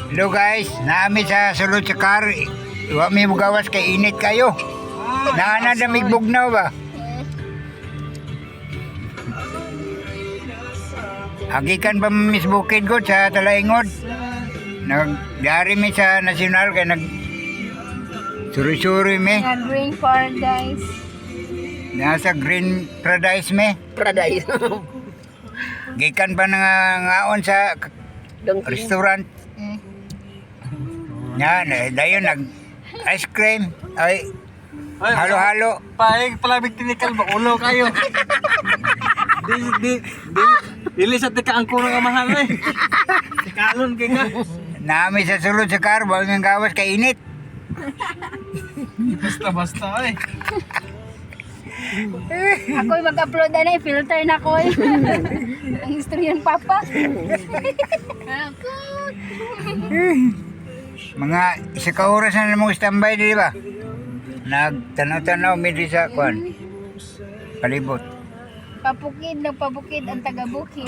Hello guys, naami sa sulod sa car. Iwa may mugawas kay init kayo. Naana na migbugnaw ba? Hagikan pa Miss Bukid ko sa Talaingod. Nagdari mi sa nasyonal kay nag suri-suri mi. Nga Green Paradise. Nasa Green Paradise mi. Paradise. Gikan pa ngaon sa Donkey. restaurant. Yan, dayon nag ice cream. Ay, halo-halo. Paig palabig tinikal ba ulo kayo. Dili sa tika ang kurang amahan eh. Tikalon kay nga. Naami sa sulod sa car, bawang ng gawas kay init. Basta eh. Ako'y mag-upload na filter na ko eh. Ang historian papa. Ako. Mga isa ka oras na namang standby, di ba? Nagtanaw-tanaw mi di sa kwan. Palibot. Papukid ang taga-bukid.